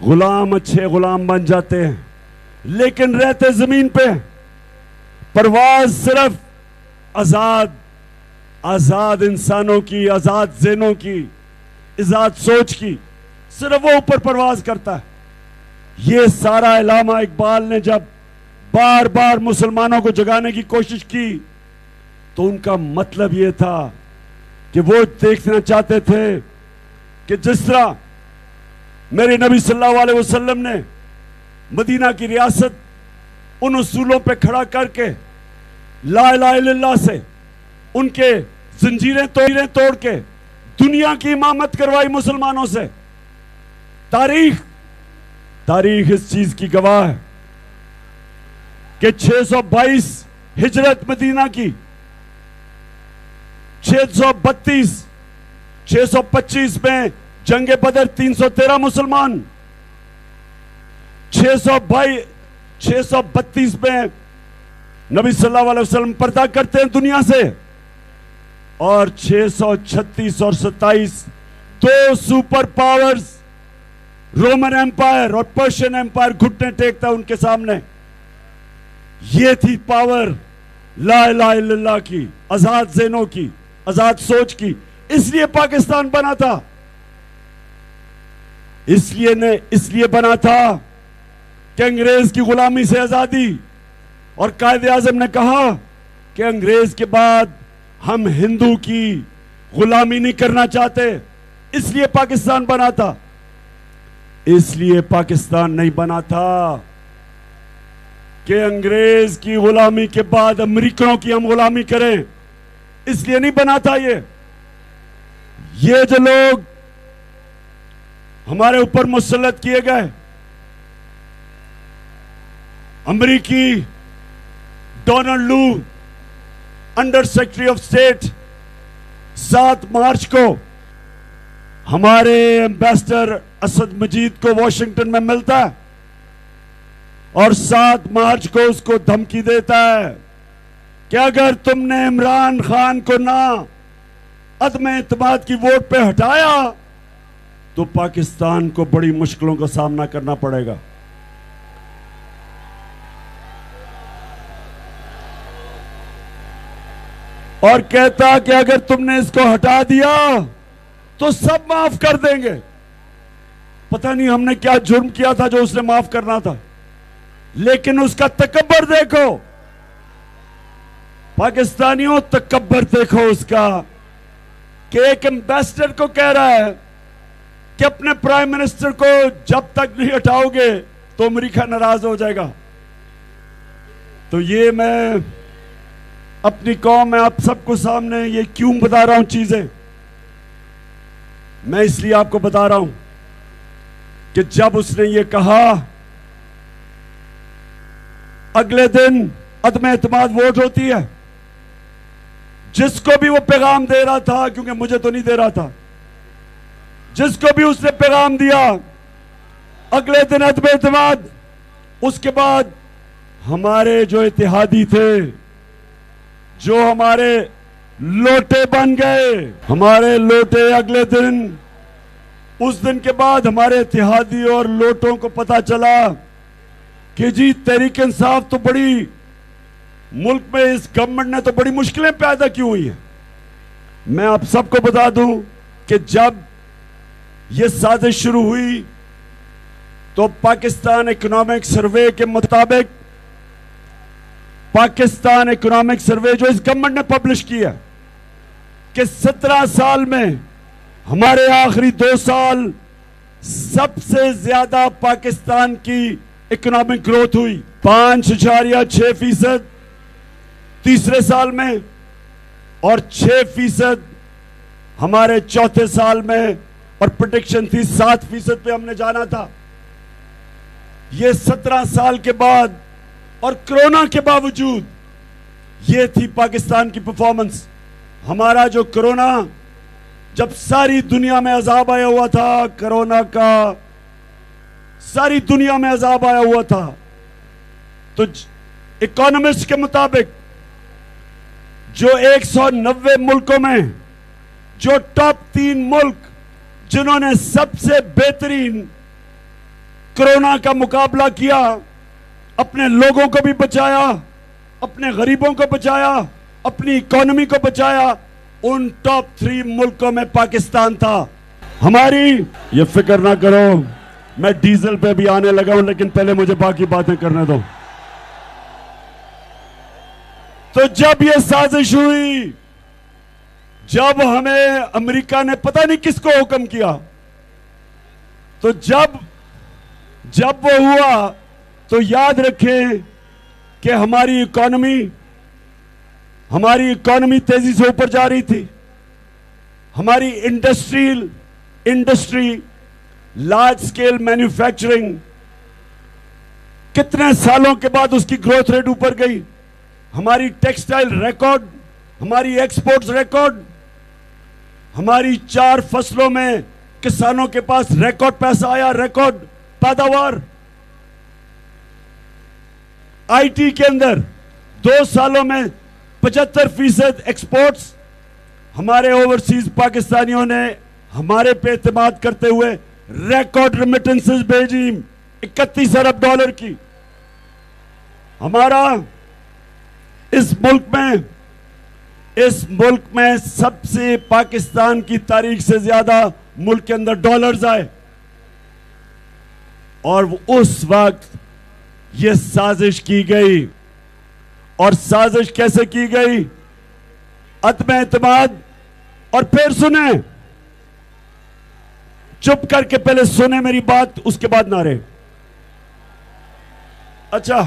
غلام اچھے غلام بن جاتے ہیں لیکن رہتے زمین پہ. پرواز صرف آزاد انسانوں کی، آزاد ذہنوں کی، آزاد سوچ کی، صرف وہ اوپر پرواز کرتا ہے. یہ سارا علامہ اقبال نے جب بار بار مسلمانوں کو جگانے کی کوشش کی تو ان کا مطلب یہ تھا کہ وہ دیکھنا چاہتے تھے کہ جس طرح میرے نبی صلی اللہ علیہ وسلم نے مدینہ کی ریاست ان اصولوں پہ کھڑا کر کے لا الہ الا اللہ سے ان کے زنجیریں توڑ کے دنیا کی امامت کروائی مسلمانوں سے. تاریخ اس چیز کی گواہ ہے کہ 622 ہجرت مدینہ کی، 625 میں جنگ بدر 313 مسلمان، 632 میں نبی صلی اللہ علیہ وسلم پردہ کرتے ہیں دنیا سے، اور 636 اور 27 دو سپر پاورز رومن ایمپائر اور پرشین ایمپائر گھٹنے ٹیکتا ان کے سامنے. یہ تھی پاور لا الہ الا اللہ کی، آزاد ذہنوں کی، آزاد سوچ کی. اس لیے پاکستان بنا تھا، اس لیے بنا تھا کہ انگریز کی غلامی سے آزادی. اور قائد اعظم نے کہا کہ انگریز کے بعد ہم ہندو کی غلامی نہیں کرنا چاہتے، اس لیے پاکستان بنا تھا. اس لیے پاکستان نہیں بنا تھا کہ انگریز کی غلامی کے بعد امریکنوں کی ہم غلامی کریں، اس لیے نہیں بنا تھا. یہ جو لوگ ہمارے اوپر مسلط کیے گئے، امریکی Donald Lu under secretary of state 7 March کو ہمارے ایمبیسڈر اسد مجید کو واشنگٹن میں ملتا ہے اور 7 مارچ کو اس کو دھمکی دیتا ہے کہ اگر تم نے عمران خان کو نہ عدم اعتماد کی ووٹ پہ ہٹایا تو پاکستان کو بڑی مشکلوں کا سامنا کرنا پڑے گا. اور کہتا کہ اگر تم نے اس کو ہٹا دیا تو سب معاف کر دیں گے. پتہ نہیں ہم نے کیا جرم کیا تھا جو اس نے معاف کرنا تھا، لیکن اس کا تکبر دیکھو پاکستانیوں، تکبر دیکھو اس کا کہ ایک ایمبیسڈر کو کہہ رہا ہے کہ اپنے پرائم منسٹر کو جب تک نہیں ہٹاؤ گے تو امریکہ ناراض ہو جائے گا. تو یہ میں اپنی قوم میں آپ سب کو سامنے یہ کیوں بتا رہا ہوں چیزیں؟ میں اس لیے آپ کو بتا رہا ہوں کہ جب اس نے یہ کہا اگلے دن عدم اعتماد ووٹ ہوتی ہے، جس کو بھی وہ پیغام دے رہا تھا، کیونکہ مجھے تو نہیں دے رہا تھا، جس کو بھی اس نے پیغام دیا اگلے دن عدم اعتماد. اس کے بعد ہمارے جو اتحادی تھے، جو ہمارے لوٹے بن گئے، ہمارے لوٹے اگلے دن، اس دن کے بعد ہمارے اتحادی اور لوٹوں کو پتا چلا کہ جی تحریک انصاف تو بڑی ملک میں اس گورنمنٹ نے تو بڑی مشکلیں پیدا کی ہوئی ہیں. میں آپ سب کو بتا دوں کہ جب یہ سازش شروع ہوئی تو پاکستان اکنامک سروے کے مطابق، پاکستان اکنامک سروے جو اس گورنمنٹ نے پبلش کیا کہ 17 سال میں ہمارے آخری 2 سال سب سے زیادہ پاکستان کی اکنامک گروتھ ہوئی، 5.6% تیسرے سال میں اور 6% ہمارے چوتھے سال میں، اور پریڈکشن تھی 7% پہ ہم نے جانا تھا. یہ 17 سال کے بعد اور کرونا کے باوجود یہ تھی پاکستان کی پرفارمنس. ہمارا جو کرونا، جب ساری دنیا میں عذاب آیا ہوا تھا، کرونا کا ساری دنیا میں عذاب آیا ہوا تھا، تو اکانومسٹ کے مطابق جو 190 ملکوں میں جو ٹاپ 3 ملک جنہوں نے سب سے بہترین کورونا کا مقابلہ کیا، اپنے لوگوں کو بھی بچایا، اپنے غریبوں کو بچایا، اپنی اکانومی کو بچایا، ان ٹاپ 3 ملکوں میں پاکستان تھا۔ ہماری یہ فکر نہ کرو، میں ڈیزل پہ بھی آنے لگا ہوں، لیکن پہلے مجھے باقی باتیں کرنے دو۔ تو جب یہ سازش ہوئی، جب ہمیں امریکہ نے پتہ نہیں کس کو حکم کیا، تو جب وہ ہوا تو یاد رکھیں کہ ہماری اکانومی تیزی سے اوپر جا رہی تھی، ہماری انڈسٹری لارج سکیل مینوفیکچرنگ کتنے سالوں کے بعد اس کی گروتھ ریٹ اوپر گئی، ہماری ٹیکسٹائل ریکارڈ، ہماری ایکسپورٹس ریکارڈ، ہماری 4 فصلوں میں کسانوں کے پاس ریکارڈ پیسہ آیا، ریکارڈ پیداوار۔ آئی ٹی کے اندر 2 سالوں میں 75% ایکسپورٹس، ہمارے اوورسیز پاکستانیوں نے ہمارے پہ اعتماد کرتے ہوئے ریکارڈ ریمیٹنسز بھیجی 31 ارب ڈالر کی۔ ہمارا اس ملک میں سب سے پاکستان کی تاریخ سے زیادہ ملک کے اندر ڈالرز آئے، اور اس وقت یہ سازش کی گئی۔ اور سازش کیسے کی گئی؟ عدم اعتماد۔ اور پھر سنیں، چپ کر کے پہلے سنیں میری بات، اس کے بعد نعرے۔ اچھا،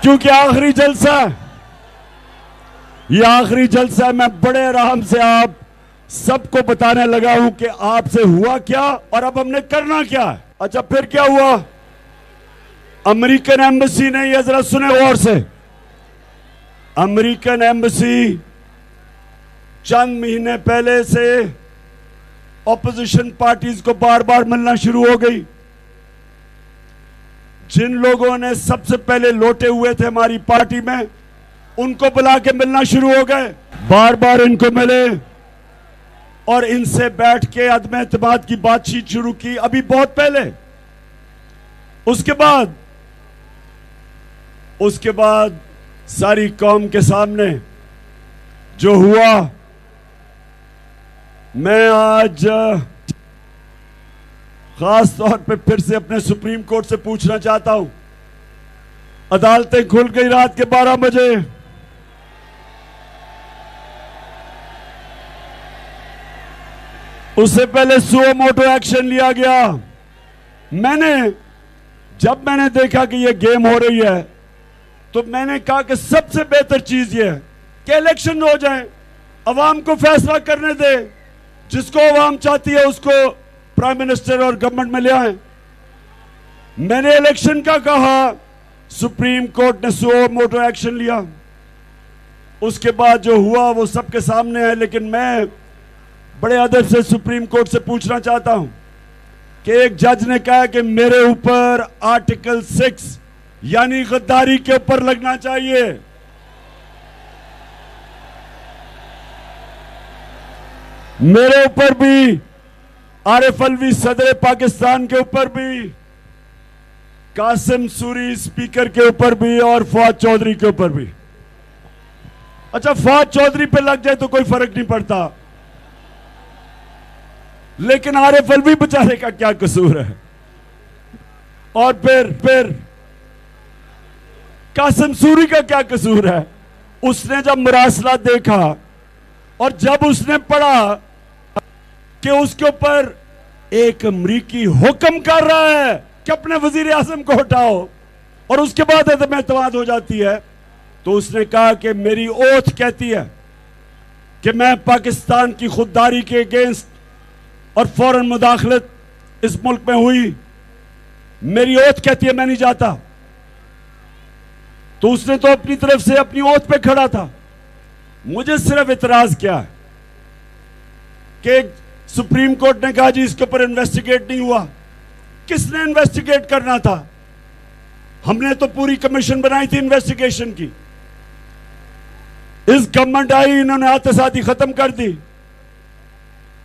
کیونکہ آخری جلسہ ہے، یہ آخری جلسہ ہے، میں بڑے آرام سے آپ سب کو بتانے لگا ہوں کہ آپ سے ہوا کیا اور اب ہم نے کرنا کیا ہے۔ اچھا، پھر کیا ہوا؟ امریکن ایمبیسی نے، یہ ذرا سنیں غور سے، امریکن ایمبیسی چند مہینے پہلے سے اپوزیشن پارٹیز کو بار بار ملنا شروع ہو گئی۔ جن لوگوں نے سب سے پہلے لوٹے ہوئے تھے ہماری پارٹی میں، ان کو بلا کے ملنا شروع ہو گئے، بار بار ان کو ملے اور ان سے بیٹھ کے عدم اعتماد کی بات چیت شروع کی، ابھی بہت پہلے۔ اس کے بعد ساری قوم کے سامنے جو ہوا، میں آج خاص طور پہ پھر سے اپنے سپریم کورٹ سے پوچھنا چاہتا ہوں، عدالتیں کھل گئی رات کے 12 بجے، اس سے پہلے سو موٹو ایکشن لیا گیا۔ جب میں نے دیکھا کہ یہ گیم ہو رہی ہے تو میں نے کہا کہ سب سے بہتر چیز یہ ہے کہ الیکشن ہو جائیں، عوام کو فیصلہ کرنے دے، جس کو عوام چاہتی ہے اس کو پرائم منسٹر اور گورنمنٹ میں لے آئیں۔ میں نے الیکشن کا کہا، سپریم کورٹ نے سو موٹو ایکشن لیا۔ اس کے بعد جو ہوا وہ سب کے سامنے ہے، لیکن میں بڑے ادب سے سپریم کورٹ سے پوچھنا چاہتا ہوں کہ ایک جج نے کہا کہ میرے اوپر آرٹیکل 6 یعنی غداری کے اوپر لگنا چاہیے۔ میرے اوپر بھی، عارف الوی صدر پاکستان کے اوپر بھی، قاسم سوری اسپیکر کے اوپر بھی، اور فواد چودھری کے اوپر بھی۔ اچھا، فواد چودھری پہ لگ جائے تو کوئی فرق نہیں پڑتا، لیکن عارف الوی بیچارے کا کیا قصور ہے؟ اور پھر قاسم سوری کا کیا قصور ہے؟ اس نے جب مراسلہ دیکھا اور جب اس نے پڑھا کہ اس کے اوپر ایک امریکی حکم کر رہا ہے کہ اپنے وزیر اعظم کو ہٹاؤ، اور اس کے بعد عدم اعتماد ہو جاتی ہے، تو اس نے کہا کہ میری اوتھ کہتی ہے کہ میں پاکستان کی خودداری کے اگینسٹ اور فوراً مداخلت اس ملک میں ہوئی، میری اوتھ کہتی ہے میں نہیں جاتا۔ تو اس نے تو اپنی طرف سے اپنی اوتھ پہ کھڑا تھا۔ مجھے صرف اعتراض کیا ہے کہ سپریم کورٹ نے کہا جی اس کے اوپر انویسٹیگیٹ نہیں ہوا۔ کس نے انویسٹیگیٹ کرنا تھا؟ ہم نے تو پوری کمیشن بنائی تھی انویسٹیگیشن کی۔ اس گورنمنٹ آئی، انہوں نے احتسابی ختم کر دی۔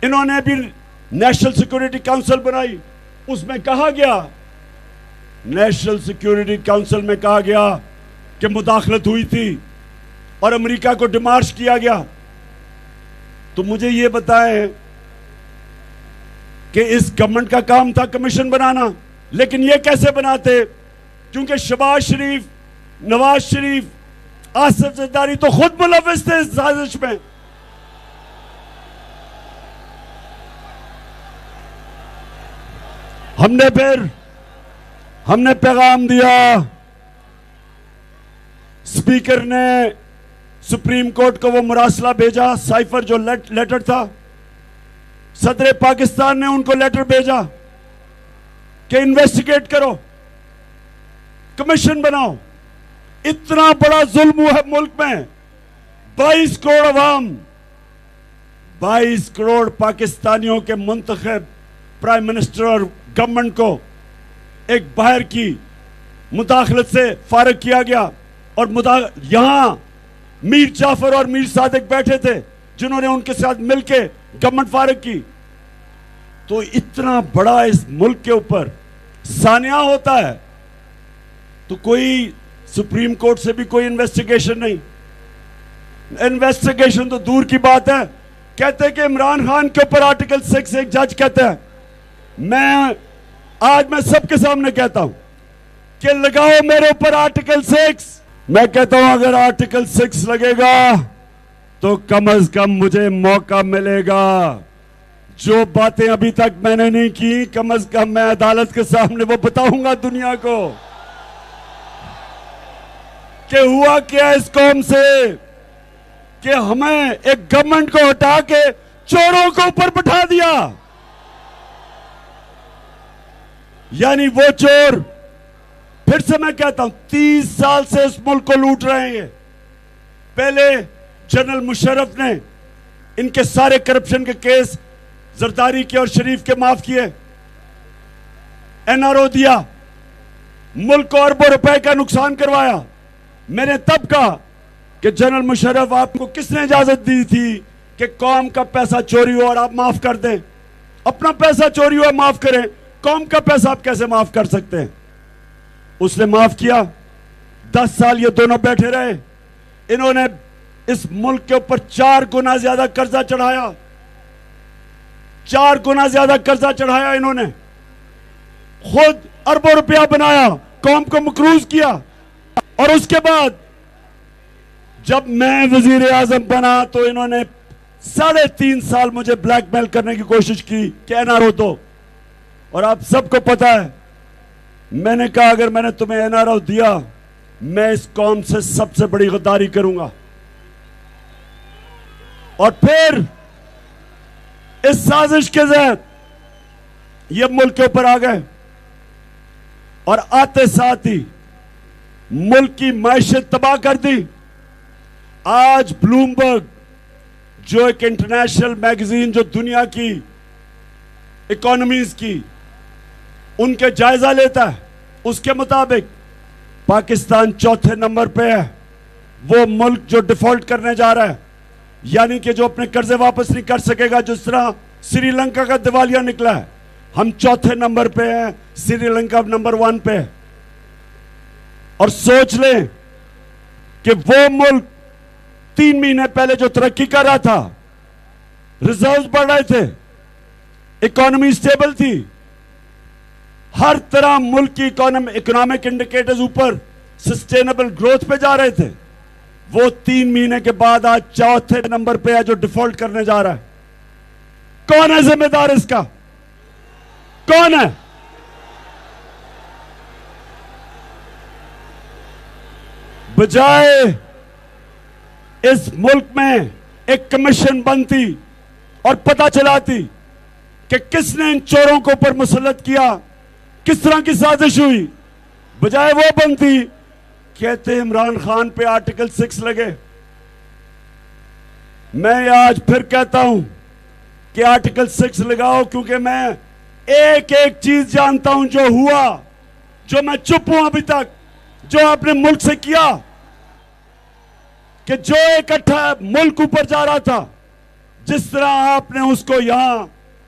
انہوں نے بھی نیشنل سیکورٹی کاؤنسل بنائی. اس میں کہا گیا, نیشنل سیکورٹی کاؤنسل میں کہا گیا کہ مداخلت ہوئی تھی اور امریکہ کو ڈیمارش کیا گیا. تو مجھے یہ بتائیں کہ اس گورنمنٹ کا کام تھا کمیشن بنانا, لیکن یہ کیسے بناتے؟ کیونکہ شہباز شریف, نواز شریف, آصف زرداری تو خود ملوث تھے اس سازش میں. ہم نے پیغام دیا, سپیکر نے سپریم کورٹ کو وہ مراسلہ بھیجا, سائفر جو لیٹر تھا, صدر پاکستان نے ان کو لیٹر بھیجا کہ انویسٹیگیٹ کرو, کمیشن بناؤ. اتنا بڑا ظلم ہوا ہے ملک میں. 22 کروڑ عوام, 22 کروڑ پاکستانیوں کے منتخب پرائم منسٹر اور گورنمنٹ کو ایک باہر کی مداخلت سے فارغ کیا گیا. اور یہاں میر جعفر اور میر صادق بیٹھے تھے جنہوں نے ان کے ساتھ مل کے گورنمنٹ فارغ کی. تو اتنا بڑا اس ملک کے اوپر سانحہ ہوتا ہے تو کوئی سپریم کورٹ سے بھی کوئی انویسٹیگیشن نہیں. انویسٹیگیشن تو دور کی بات ہے. کہتے ہیں کہ عمران خان کے اوپر آرٹیکل 6 ایک جج کہتا ہے, آج میں سب کے سامنے کہتا ہوں کہ لگاؤ میرے اوپر آرٹیکل 6. میں کہتا ہوں اگر آرٹیکل 6 لگے گا تو کم از کم مجھے موقع ملے گا. جو باتیں ابھی تک میں نے نہیں کی, کم از کم میں عدالت کے سامنے وہ بتاؤں گا دنیا کو کہ ہوا کیا اس قوم سے کہ ہمیں ایک گورنمنٹ کو ہٹا کے چوروں کو اوپر بٹھا دیا. یعنی وہ چور, پھر سے میں کہتا ہوں, 30 سال سے اس ملک کو لوٹ رہے ہیں. پہلے جنرل مشرف نے ان کے سارے کرپشن کے کیس زرداری کے اور شریف کے معاف کیے, NRO دیا, ملک کو اربوں روپے کا نقصان کروایا. میں نے تب کہا کہ جنرل مشرف آپ کو کس نے اجازت دی تھی کہ قوم کا پیسہ چوری ہو اور آپ معاف کر دیں؟ اپنا پیسہ چوری ہوا معاف کریں, قوم کا پیسہ آپ کیسے معاف کر سکتے ہیں؟ اس نے معاف کیا. 10 سال یہ دونوں بیٹھے رہے. انہوں نے اس ملک کے اوپر 4 گنا زیادہ قرضہ چڑھایا. 4 گنا زیادہ قرضہ چڑھایا انہوں نے. خود اربوں روپیہ بنایا, قوم کو مقروض کیا. اور اس کے بعد جب میں وزیر اعظم بنا تو انہوں نے 3.5 سال مجھے بلیک میل کرنے کی کوشش کی کہ NRO دو. اور آپ سب کو پتا ہے, میں نے کہا اگر میں نے تمہیں NRO دیا, میں اس قوم سے سب سے بڑی غداری کروں گا. اور پھر اس سازش کے تحت یہ ملک کے اوپر آ گئے اور آتے ساتھ ہی ملک کی معیشت تباہ کر دی. آج بلومبرگ جو ایک انٹرنیشنل میگزین جو دنیا کی اکانومیز کی ان کے جائزہ لیتا ہے, اس کے مطابق پاکستان 4تھے نمبر پہ ہے. وہ ملک جو ڈیفالٹ کرنے جا رہا ہے, یعنی کہ جو اپنے قرضے واپس نہیں کر سکے گا, جس طرح سری لنکا کا دیوالیہ نکلا ہے. ہم 4تھے نمبر پہ ہیں, سری لنکا نمبر 1 پہ. اور سوچ لیں کہ وہ ملک 3 مہینے پہلے جو ترقی کر رہا تھا, ریزروز بڑھ رہے تھے, اکانومی سٹیبل تھی, ہر طرح ملک کی اکنامک انڈیکیٹرز اوپر سسٹینیبل گروتھ پہ جا رہے تھے. وہ 3 مہینے کے بعد آج 4تھے نمبر پہ ہے جو ڈیفالٹ کرنے جا رہا ہے. کون ہے ذمہ دار اس کا؟ کون ہے؟ بجائے اس ملک میں ایک کمیشن بنتی اور پتہ چلاتی کہ کس نے ان چوروں کو اوپر مسلط کیا, کس طرح کی سازش ہوئی, بجائے وہ بنتی کہتے عمران خان پہ آرٹیکل 6 لگے. میں آج پھر کہتا ہوں کہ آرٹیکل 6 لگاؤ, کیونکہ میں ایک ایک چیز جانتا ہوں جو ہوا, جو میں چپ ہوں ابھی تک, جو آپ نے ملک سے کیا. کہ جو اکٹھا ملک اوپر جا رہا تھا, جس طرح آپ نے اس کو یہاں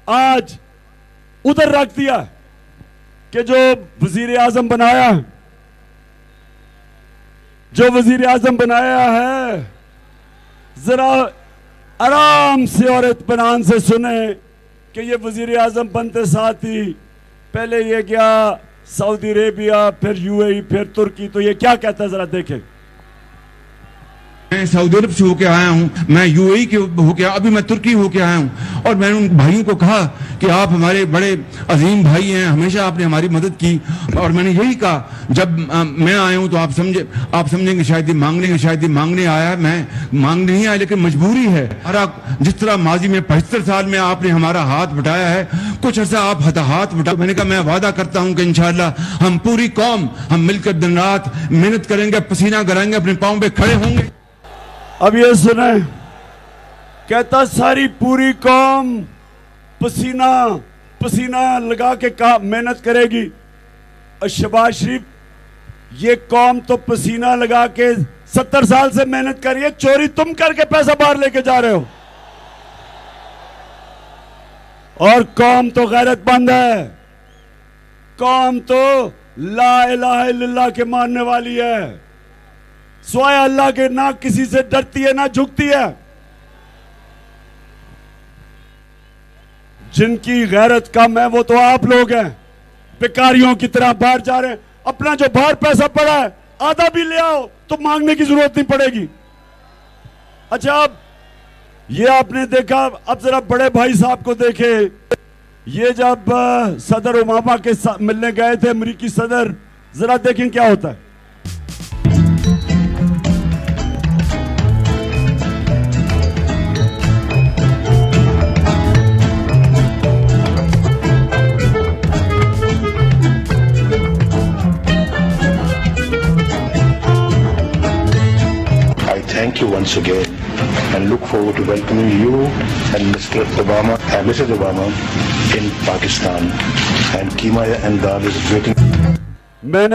آج ادھر رکھ دیا کہ جو وزیر اعظم بنایا ہے ذرا آرام سے اور اطمینان سے سنیں کہ یہ وزیر اعظم بنتے ساتھ ہی پہلے یہ گیا سعودی عربیہ، پھر یو اے ای، پھر ترکی، تو یہ کیا کہتا ہے ذرا دیکھیں۔ میں سعودی عرب سے ہو کے آیا ہوں، میں یو اے ای کے ہو کے، ابھی میں ترکی ہو کے آیا ہوں، اور میں نے ان بھائیوں کو کہا کہ آپ ہمارے بڑے عظیم بھائی ہیں، ہمیشہ آپ نے ہماری مدد کی، اور میں نے یہی کہا جب میں آیا ہوں تو آپ سمجھیں گے شاید یہ مانگنے آیا ہے، میں مانگنے نہیں آیا لیکن مجبوری ہے۔ جس طرح ماضی میں 75 سال میں آپ نے ہمارا ہاتھ بٹایا ہے، کچھ عرصہ آپ ہاتھ بٹا، میں نے کہا میں وعدہ کرتا ہوں کہ انشاءاللہ ہم پوری قوم ہم مل کر دن رات محنت کریں گے، پسینہ گرائیں گے، اپنے پاؤں پہ کھڑے ہوں گے۔ اب یہ سنیں، کہتا ساری پوری قوم پسینہ لگا کے محنت کرے گی۔ اور شہباز شریف، یہ قوم تو پسینہ لگا کے 70 سال سے محنت کر رہی ہے، چوری تم کر کے پیسہ باہر لے کے جا رہے ہو، اور قوم تو غیرت مند ہے، قوم تو لا الہ الا اللہ کے ماننے والی ہے، سوائے اللہ کے نہ کسی سے ڈرتی ہے نہ جھکتی ہے۔ جن کی غیرت کم ہے وہ تو آپ لوگ ہیں، بیکاریوں کی طرح باہر جا رہے ہیں، اپنا جو باہر پیسہ پڑا ہے آدھا بھی لے آؤ تو مانگنے کی ضرورت نہیں پڑے گی۔ اچھا، اب یہ آپ نے دیکھا، اب ذرا بڑے بھائی صاحب کو دیکھے، یہ جب صدر اوباما کے ملنے گئے تھے، امریکی صدر، ذرا دیکھیں کیا ہوتا ہے۔ Thank you once again and look forward to welcoming you and Mr. Obama and Mrs. Obama in Pakistan, and Keema and Dal is waiting. میں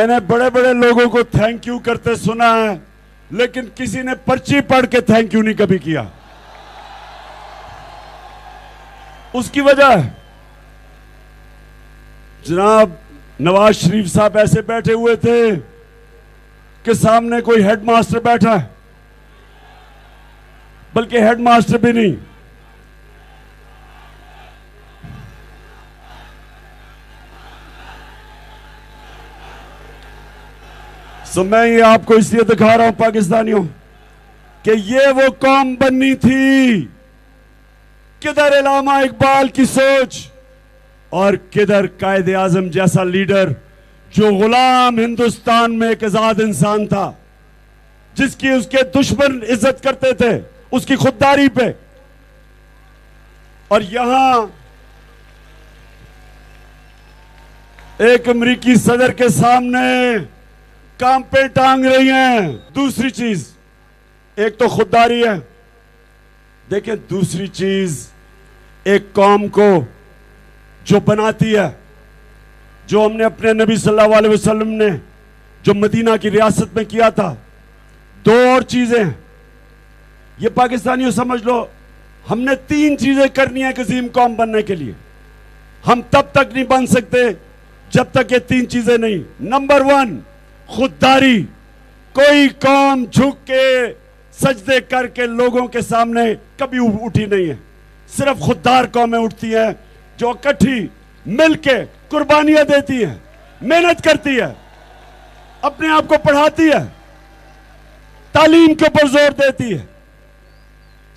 نے بڑے بڑے لوگوں کو تھینک یو کرتے سنا ہے، لیکن کسی نے پرچی پڑھ کے تھینک یو نہیں کبھی کیا۔ اس کی وجہ ہے جناب نواز شریف صاحب ایسے بیٹھے ہوئے تھے کہ سامنے کوئی ہیڈ ماسٹر بیٹھا ہے، بلکہ ہیڈ ماسٹر بھی نہیں، سو میں یہ آپ کو اس لیے دکھا رہا ہوں پاکستانیوں کہ یہ وہ قوم بننی تھی، کدھر علامہ اقبال کی سوچ اور کدھر قائد اعظم جیسا لیڈر جو غلام ہندوستان میں ایک آزاد انسان تھا، جس کی اس کے دشمن عزت کرتے تھے اس کی خودداری پہ، اور یہاں ایک امریکی صدر کے سامنے کام پہ ٹانگ رہی ہیں۔ دوسری چیز، ایک تو خودداری ہے، دیکھیں، دوسری چیز ایک قوم کو جو بناتی ہے، جو ہم نے اپنے نبی صلی اللہ علیہ وسلم نے جو مدینہ کی ریاست میں کیا تھا، دو اور چیزیں، یہ پاکستانیوں سمجھ لو، ہم نے 3 چیزیں کرنی ہیں ایک عظیم قوم بننے کے لیے۔ ہم تب تک نہیں بن سکتے جب تک یہ 3 چیزیں نہیں۔ نمبر 1، خودداری۔ کوئی قوم جھک کے سجدے کر کے لوگوں کے سامنے کبھی اٹھی نہیں ہے، صرف خوددار قومیں اٹھتی ہیں جو اکٹھی مل کے قربانیاں دیتی ہیں، محنت کرتی ہے، اپنے آپ کو پڑھاتی ہے، تعلیم کے اوپر زور دیتی ہے۔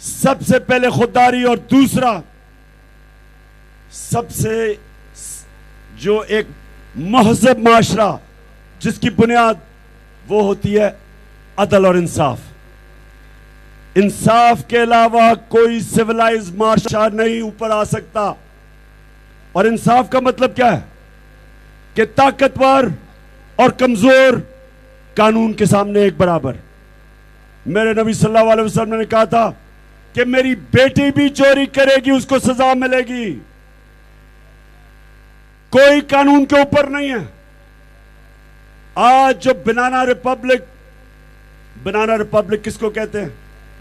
سب سے پہلے خودداری، اور دوسرا سب سے جو ایک مہذب معاشرہ جس کی بنیاد وہ ہوتی ہے عدل اور انصاف۔ انصاف کے علاوہ کوئی سیولائز معاشرہ نہیں اوپر آ سکتا۔ اور انصاف کا مطلب کیا ہے کہ طاقتور اور کمزور قانون کے سامنے ایک برابر۔ میرے نبی صلی اللہ علیہ وسلم نے کہا تھا کہ میری بیٹی بھی چوری کرے گی اس کو سزا ملے گی، کوئی قانون کے اوپر نہیں ہے۔ آج جو بنانا ریپبلک کس کو کہتے ہیں؟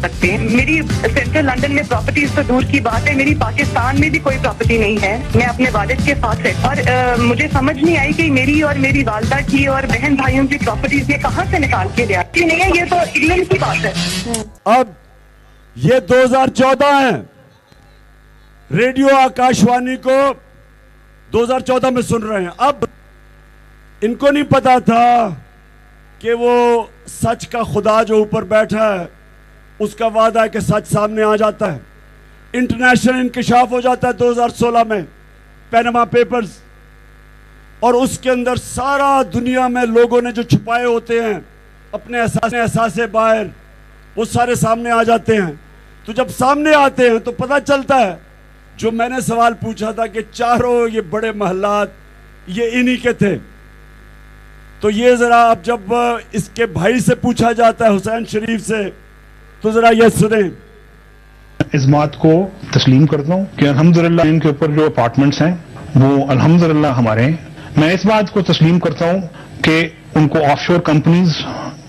سکتے. میری سینٹرل لنڈن میں پراپرٹیز تو دور کی بات ہے, میری پاکستان میں بھی کوئی پراپرٹی نہیں ہے. میں اپنے والد کے ساتھ ہے, اور مجھے سمجھ نہیں آئی کہ میری اور میری والدہ کی اور بہن بھائیوں کی پراپرٹیز یہ کہاں سے نکال کے لیا کہ نہیں ہے. یہ تو انگلینڈ کی بات ہے. اب یہ 2014 ہے, ریڈیو آکاشوانی کو 2014 میں سن رہے ہیں. اب ان کو نہیں پتا تھا کہ وہ سچ کا خدا جو اوپر بیٹھا ہے اس کا وعدہ ہے کہ سچ سامنے آ جاتا ہے. انٹرنیشنل انکشاف ہو جاتا ہے 2016 میں, پینما پیپرز, اور اس کے اندر سارا دنیا میں لوگوں نے جو چھپائے ہوتے ہیں اپنے احساسے باہر, وہ سارے سامنے آ جاتے ہیں. تو جب سامنے آتے ہیں تو پتہ چلتا ہے جو میں نے سوال پوچھا تھا کہ چاروں یہ بڑے محلات یہ انہی کے تھے. تو یہ ذرا اب جب اس کے بھائی سے پوچھا جاتا ہے حسین شریف سے, تو ذرا یہ سنیں. اس بات کو تسلیم کرتا ہوں کہ الحمدللہ ان کے اوپر جو اپارٹمنٹس ہیں وہ الحمدللہ ہمارے ہیں. میں اس بات کو تسلیم کرتا ہوں کہ ان کو آف شور کمپنیز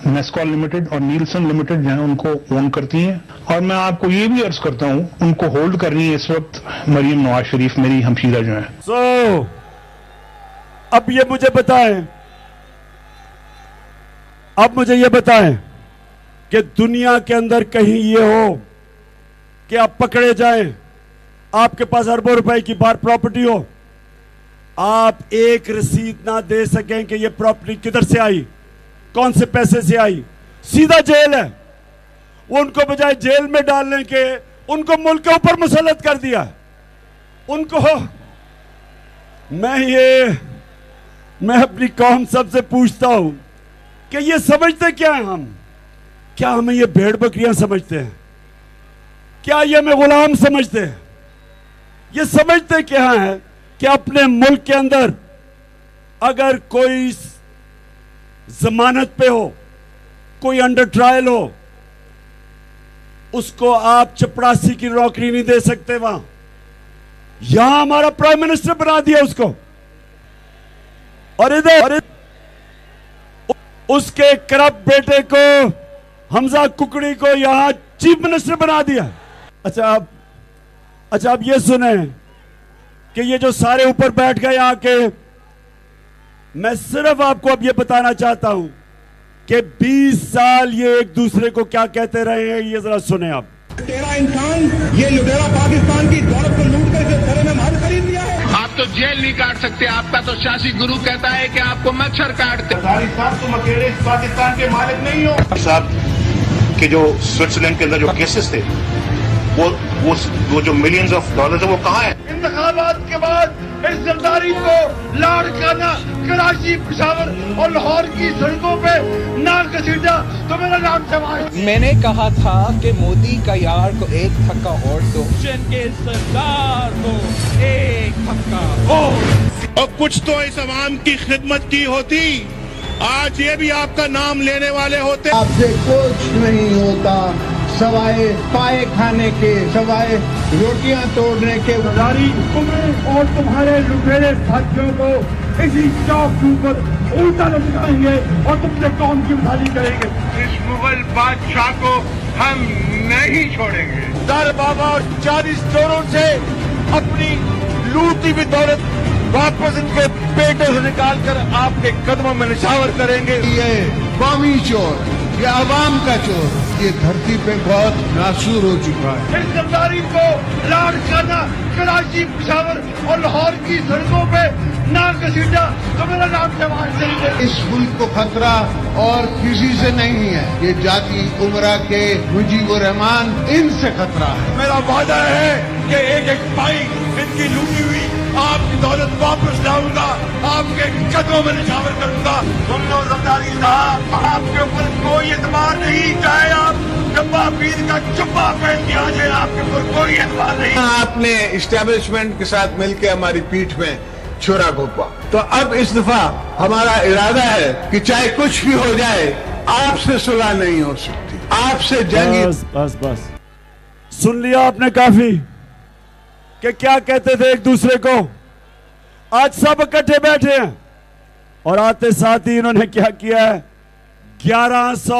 نیسکال لمیٹڈ اور نیلسن لمیٹڈ جو ہیں ان کو اون کرتی ہیں. اور میں آپ کو یہ بھی عرض کرتا ہوں ان کو ہولڈ کر رہی ہے اس وقت مریم نواز شریف, میری ہمشیرہ جو ہیں. اب یہ مجھے بتائیں, اب مجھے یہ بتائیں کہ دنیا کے اندر کہیں یہ ہو کہ آپ پکڑے جائیں, آپ کے پاس اربوں روپے کی بار پراپرٹی ہو, آپ ایک رسید نہ دے سکیں کہ یہ پراپرٹی کدھر سے آئی, کون سے پیسے سے آئی, سیدھا جیل ہے. وہ ان کو بجائے جیل میں ڈالنے کے ان کو ملک کے اوپر مسلط کر دیا. ان کو میں اپنی قوم سب سے پوچھتا ہوں کہ یہ سمجھتے کیا ہیں ہم؟ کیا ہمیں یہ بھیڑ بکریاں سمجھتے ہیں؟ کیا یہ ہمیں غلام سمجھتے ہیں؟ یہ سمجھتے کیا ہیں کہ اپنے ملک کے اندر اگر کوئی ضمانت پہ ہو, کوئی انڈر ٹرائل ہو, اس کو آپ چپڑاسی کی نوکری نہیں دے سکتے وہاں. یہاں ہمارا پرائم منسٹر بنا دیا اس کو, اور ادھر اس کے کرپٹ بیٹے کو حمزہ ککڑی کو یہاں چیف منسٹر بنا دیا. اچھا اب یہ سنیں کہ یہ جو سارے اوپر بیٹھ گئے آ کے, میں صرف آپ کو اب یہ بتانا چاہتا ہوں کہ 20 سال یہ ایک دوسرے کو کیا کہتے رہے ہیں, یہ ذرا سنیں آپ. تیرا انسان یہ لٹیرا پاکستان کی دولت کو لوٹ کر کے گھروں میں مال خرید لیا ہے. آپ تو جیل نہیں کاٹ سکتے, آپ کا تو سیاسی گرو کہتا ہے کہ آپ کو مچھر کاٹتے. صاحب تم اکیلے اس پاکستان کے مالک نہیں ہو. صاحب کہ جو سوئٹزرلینڈ کے اندر جو کیسز تھے وہ جو ملینز آف ڈالرز ہیں وہ کہاں ہیں؟ انتخابات کے بعد اس زرداری کو لاڑکانہ کراچی, پشاور اور لاہور کی سڑکوں پہ نہ گھسیٹا تو میرا نام سوال. میں نے کہا تھا کہ مودی کا یار کو ایک تھکا اور دو, کے سردار کو ایک تھکا اور کچھ تو اس عوام کی خدمت کی ہوتی, آج یہ بھی آپ کا نام لینے والے ہوتے. آپ سے کچھ نہیں ہوتا سوائے پائے کھانے کے, سوائے روٹیاں توڑنے کے. تمہیں اور تمہارے لٹیرے ساتھیوں کو اسی چوک کے اوپر الٹا لٹکائیں گے اور تم سے قوم کی مثالی کریں گے. اس مغل بادشاہ کو ہم نہیں چھوڑیں گے. در بابا اور 40 چوروں سے اپنی لوٹی ہوئی دولت واپس ان کے پیٹوں سے نکال کر آپ کے قدموں میں نشاور کریں گے. یہ قومی چور, یہ عوام کا چور, یہ دھرتی پہ بہت ناسور ہو چکا ہے. اس زرداری کو لاڑکانہ کراچی, پشاور اور لاہور کی سڑکوں پہ نہ گھسیٹا تو میرا نام سوال نہیں ہے. اس ملک کو خطرہ اور کسی سے نہیں ہے, یہ جاتی عمرہ کے مجیب الرحمان ان سے خطرہ ہے. میرا وعدہ ہے کہ ایک ایک پائی ان کی لوٹی ہوئی آپ کی دولت واپس لاؤں گا, آپ کے قدموں میں نشاور کروں گا. تم لوگ زرداری صاحب, آپ کے اوپر کوئی اعتبار نہیں, چاہے آپ جبا پیر کا چپا پہن کے آ جائے, آپ کے اوپر کوئی اعتبار نہیں. آپ نے اسٹیبلشمنٹ کے ساتھ مل کے ہماری پیٹھ میں چھرا گھونپا, تو اب اس دفعہ ہمارا ارادہ ہے کہ چاہے کچھ بھی ہو جائے آپ سے صلح نہیں ہو سکتی, آپ سے جنگی. بس سن لیا آپ نے کافی کہ کیا کہتے تھے ایک دوسرے کو. آج سب اکٹھے بیٹھے ہیں اور آتے ساتھ ہی انہوں نے کیا کیا ہے, 1100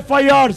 FIRs,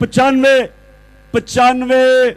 95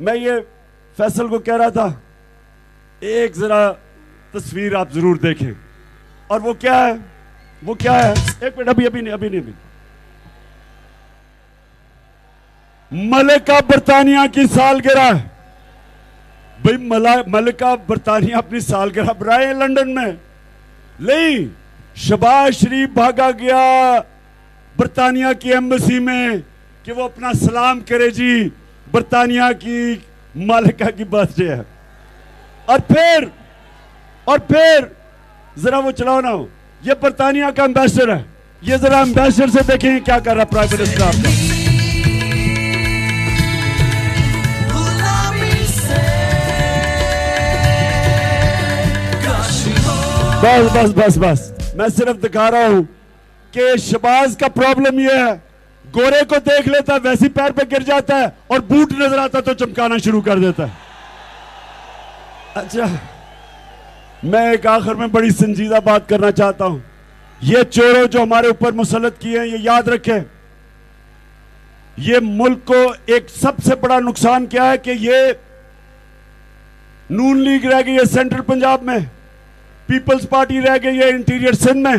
میں یہ فیصل کو کہہ رہا تھا ایک ذرا تصویر آپ ضرور دیکھیں, اور وہ کیا ہے, وہ کیا ہے, ایک منٹ, ابھی نہیں. ملکہ برطانیہ کی سالگرہ. بھئی ملکہ برطانیہ اپنی سالگرہ برائے لندن میں نہیں, شہباز شریف بھاگا گیا برطانیہ کی ایمبیسی میں کہ وہ اپنا سلام کرے جی برطانیہ کی ملکہ کی برتھ ڈے ہے. اور پھر ذرا وہ چلاؤ نا, یہ برطانیہ کا امبیسڈر ہے, یہ ذرا امبیسڈر سے دیکھیں کیا کر رہا ہے پرائم منسٹر آپ کا. بس میں صرف دکھا رہا ہوں کہ شہباز کا پرابلم یہ ہے, گورے کو دیکھ لیتا ہے ویسی پیر پہ گر جاتا ہے, اور بوٹ نظر آتا تو چمکانا شروع کر دیتا ہے. اچھا, میں ایک آخر میں بڑی سنجیدہ بات کرنا چاہتا ہوں. یہ چوروں جو ہمارے اوپر مسلط کیے ہیں, یہ یاد رکھیں, یہ ملک کو ایک سب سے بڑا نقصان کیا ہے کہ یہ نون لیگ رہ گئی ہے سینٹرل پنجاب میں, پیپلز پارٹی رہ گئی ہے انٹیریئر سندھ میں,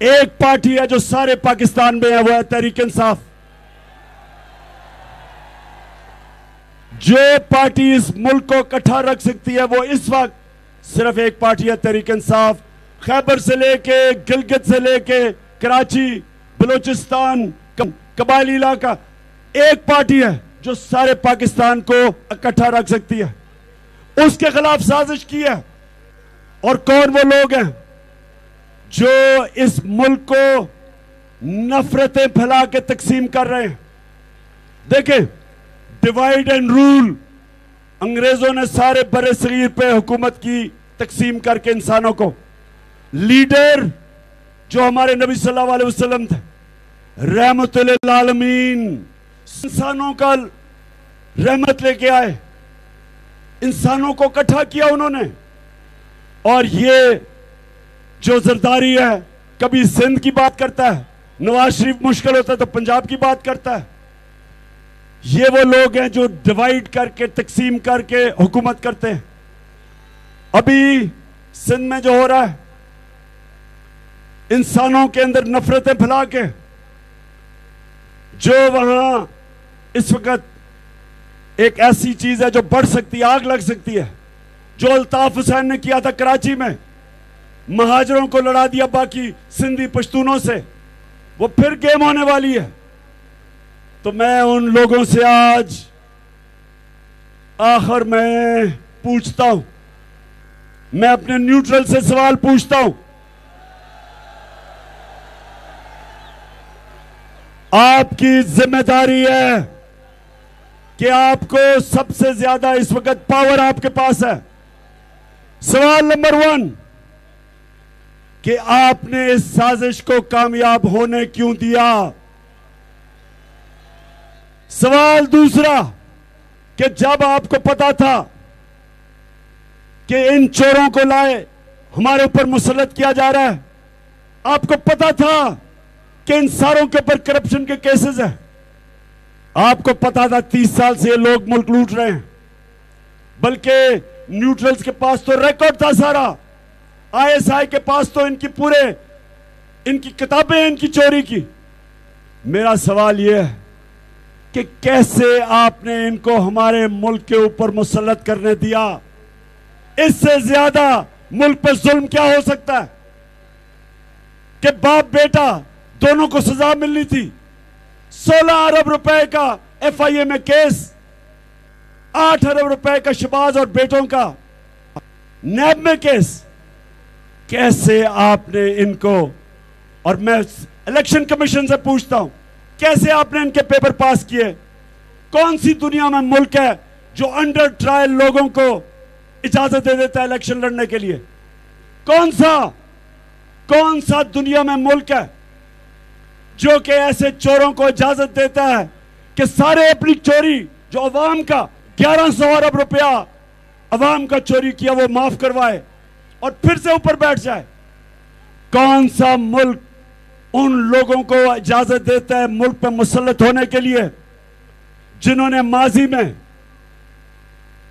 ایک پارٹی ہے جو سارے پاکستان میں ہے, وہ ہے تحریک انصاف. جو پارٹی اس ملک کو اکٹھا رکھ سکتی ہے وہ اس وقت صرف ایک پارٹی ہے, تحریک انصاف. خیبر سے لے کے گلگت سے لے کے کراچی, بلوچستان, قبائلی علاقہ, ایک پارٹی ہے جو سارے پاکستان کو اکٹھا رکھ سکتی ہے. اس کے خلاف سازش کی ہے. اور کون وہ لوگ ہیں جو اس ملک کو نفرتیں پھیلا کے تقسیم کر رہے ہیں؟ دیکھیں, ڈیوائیڈ اینڈ رول, انگریزوں نے سارے برِ صغیر پہ حکومت کی تقسیم کر کے انسانوں کو. لیڈر جو ہمارے نبی صلی اللہ علیہ وسلم تھے, رحمت للعالمین, انسانوں کا رحمت لے کے آئے, انسانوں کو اکٹھا کیا انہوں نے. اور یہ جو زرداری ہے, کبھی سندھ کی بات کرتا ہے, نواز شریف مشکل ہوتا ہے تو پنجاب کی بات کرتا ہے. یہ وہ لوگ ہیں جو ڈیوائیڈ کر کے تقسیم کر کے حکومت کرتے ہیں. ابھی سندھ میں جو ہو رہا ہے, انسانوں کے اندر نفرتیں پھیلا کے, جو وہاں اس وقت ایک ایسی چیز ہے جو بڑھ سکتی ہے, آگ لگ سکتی ہے, جو الطاف حسین نے کیا تھا کراچی میں, مہاجروں کو لڑا دیا باقی سندھی پشتونوں سے, وہ پھر گیم ہونے والی ہے. تو میں ان لوگوں سے آج آخر میں پوچھتا ہوں, میں اپنے نیوٹرل سے سوال پوچھتا ہوں, آپ کی ذمہ داری ہے کہ آپ کو سب سے زیادہ اس وقت پاور آپ کے پاس ہے. سوال نمبر 1 کہ آپ نے اس سازش کو کامیاب ہونے کیوں دیا؟ سوال دوسرا کہ جب آپ کو پتا تھا کہ ان چوروں کو لائے ہمارے اوپر مسلط کیا جا رہا ہے, آپ کو پتا تھا کہ ان ساروں کے اوپر کرپشن کے کیسز ہیں, آپ کو پتا تھا 30 سال سے یہ لوگ ملک لوٹ رہے ہیں, بلکہ نیوٹرلز کے پاس تو ریکارڈ تھا سارا, ISI کے پاس تو ان کی کتابیں ان کی چوری کی. میرا سوال یہ ہے کہ کیسے آپ نے ان کو ہمارے ملک کے اوپر مسلط کرنے دیا؟ اس سے زیادہ ملک پر ظلم کیا ہو سکتا ہے کہ باپ بیٹا دونوں کو سزا ملنی تھی. 16 ارب روپے کا FIA میں کیس, 8 ارب روپے کا شہباز اور بیٹوں کا نیب میں کیس. کیسے آپ نے ان کو, اور میں الیکشن کمیشن سے پوچھتا ہوں, کیسے آپ نے ان کے پیپر پاس کیے؟ کون سی دنیا میں ملک ہے جو انڈر ٹرائل لوگوں کو اجازت دے دیتا ہے الیکشن لڑنے کے لیے؟ کون سا دنیا میں ملک ہے جو کہ ایسے چوروں کو اجازت دیتا ہے کہ سارے اپنی چوری جو عوام کا 1100 ارب روپیہ عوام کا چوری کیا وہ معاف کروائے اور پھر سے اوپر بیٹھ جائے؟ کون سا ملک ان لوگوں کو اجازت دیتا ہے ملک پہ مسلط ہونے کے لیے جنہوں نے ماضی میں